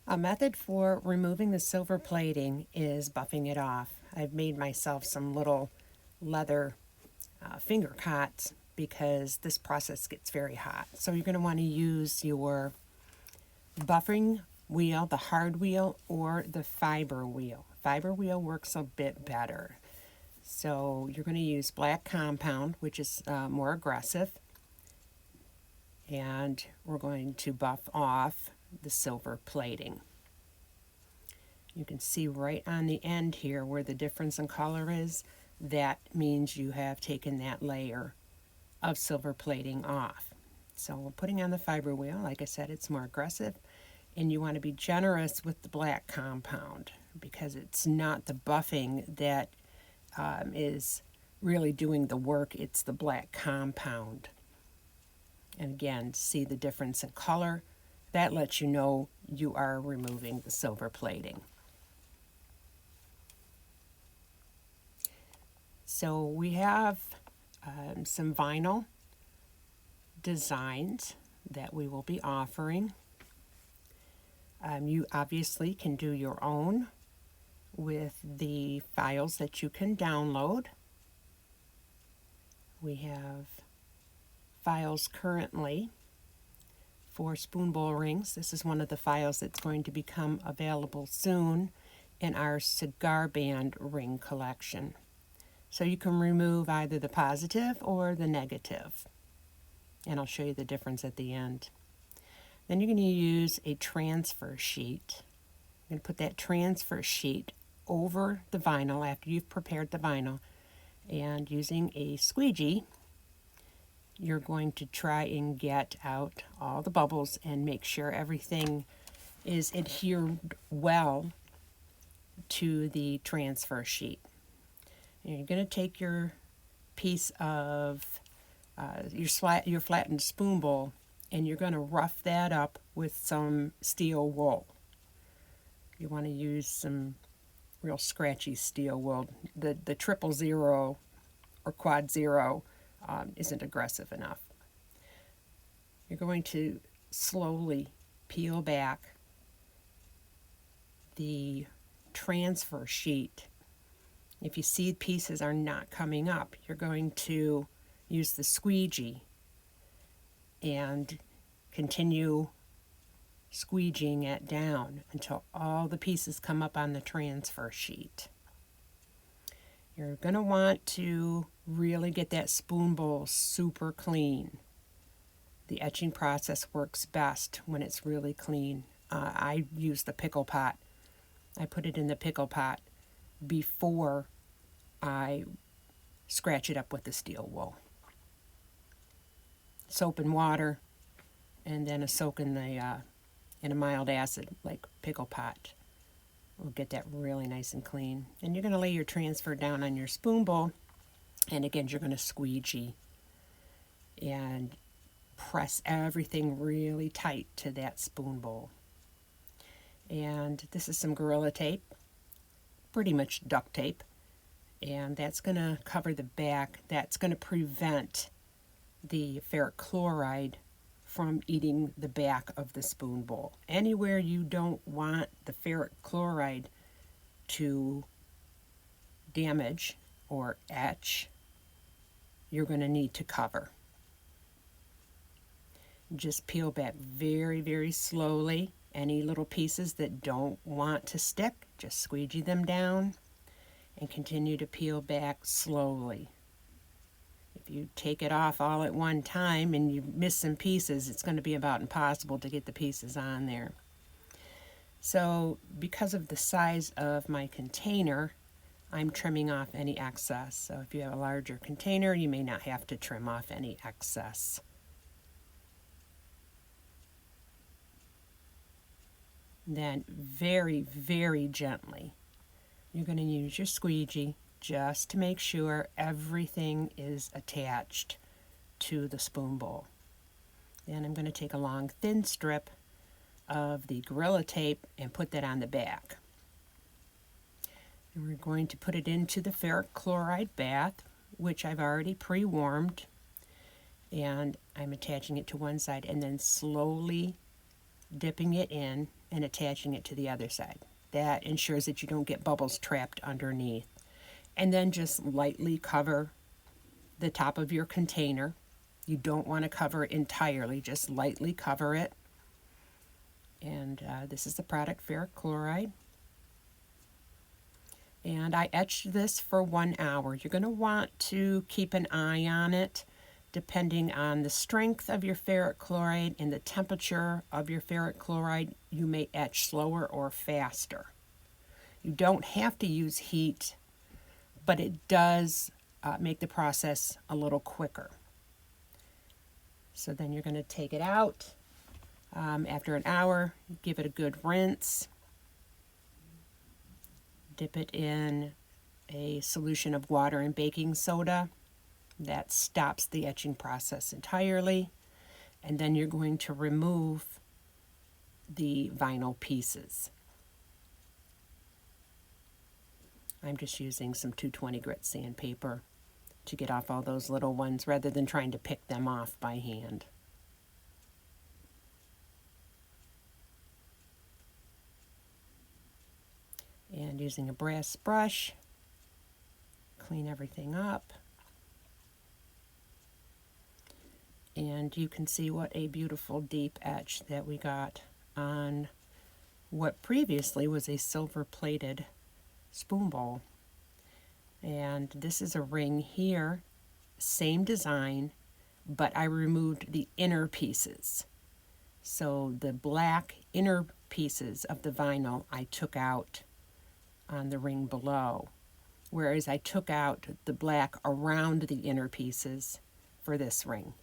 A method for removing the silver plating is buffing it off. I've made myself some little leather finger cots because this process gets very hot. So you're going to want to use your buffing wheel, the hard wheel, or the fiber wheel. Fiber wheel works a bit better. So you're going to use black compound, which is more aggressive, and we're going to buff off the silver plating. You can see right on the end here where the difference in color is. That means you have taken that layer of silver plating off. So we're putting on the fiber wheel. Like I said, it's more aggressive, and you want to be generous with the black compound because it's not the buffing that is really doing the work. It's the black compound. And again, see the difference in color. That lets you know you are removing the silver plating. So we have some vinyl designs that we will be offering. You obviously can do your own with the files that you can download. We have files currently for spoon bowl rings. This is one of the files that's going to become available soon in our cigar band ring collection. So you can remove either the positive or the negative. And I'll show you the difference at the end. Then you're going to use a transfer sheet. You're going to put that transfer sheet over the vinyl after you've prepared the vinyl. And using a squeegee, you're going to try and get out all the bubbles and make sure everything is adhered well to the transfer sheet. And you're going to take your piece of your flattened spoon bowl, and you're going to rough that up with some steel wool. You want to use some real scratchy steel wool. The 000 or quad 0 isn't aggressive enough. You're going to slowly peel back the transfer sheet. If you see pieces are not coming up, you're going to use the squeegee and continue squeegeeing it down until all the pieces come up on the transfer sheet. You're going to want to really get that spoon bowl super clean. The etching process works best when it's really clean. I use the pickle pot. I put it in the pickle pot before I scratch it up with the steel wool. Soap and water, and then a soak in a mild acid like pickle pot. We'll get that really nice and clean. And you're going to lay your transfer down on your spoon bowl, and again you're going to squeegee and press everything really tight to that spoon bowl. And this is some Gorilla Tape, pretty much duct tape, and that's going to cover the back. That's going to prevent the ferric chloride from eating the back of the spoon bowl. Anywhere you don't want the ferric chloride to damage or etch, you're going to need to cover. Just peel back very, very slowly. Any little pieces that don't want to stick, just squeegee them down and continue to peel back slowly. If you take it off all at one time and you miss some pieces, it's going to be about impossible to get the pieces on there. So because of the size of my container, I'm trimming off any excess. So if you have a larger container, you may not have to trim off any excess. Then very, very gently, you're going to use your squeegee just to make sure everything is attached to the spoon bowl. Then I'm going to take a long thin strip of the Gorilla Tape and put that on the back. And we're going to put it into the ferric chloride bath, which I've already pre-warmed, and I'm attaching it to one side and then slowly dipping it in and attaching it to the other side. That ensures that you don't get bubbles trapped underneath. And then just lightly cover the top of your container. You don't want to cover it entirely, just lightly cover it. And this is the product, Ferric Chloride. And I etched this for 1 hour. You're going to want to keep an eye on it depending on the strength of your ferric chloride and the temperature of your ferric chloride. You may etch slower or faster. You don't have to use heat, but it does make the process a little quicker. So then you're going to take it out. After an hour, give it a good rinse. Dip it in a solution of water and baking soda. That stops the etching process entirely. And then you're going to remove the vinyl pieces. I'm just using some 220 grit sandpaper to get off all those little ones rather than trying to pick them off by hand. And using a brass brush, clean everything up. And you can see what a beautiful deep etch that we got on what previously was a silver-plated spoon bowl. And this is a ring here, same design, but I removed the inner pieces. So the black inner pieces of the vinyl I took out on the ring below, whereas I took out the black around the inner pieces for this ring.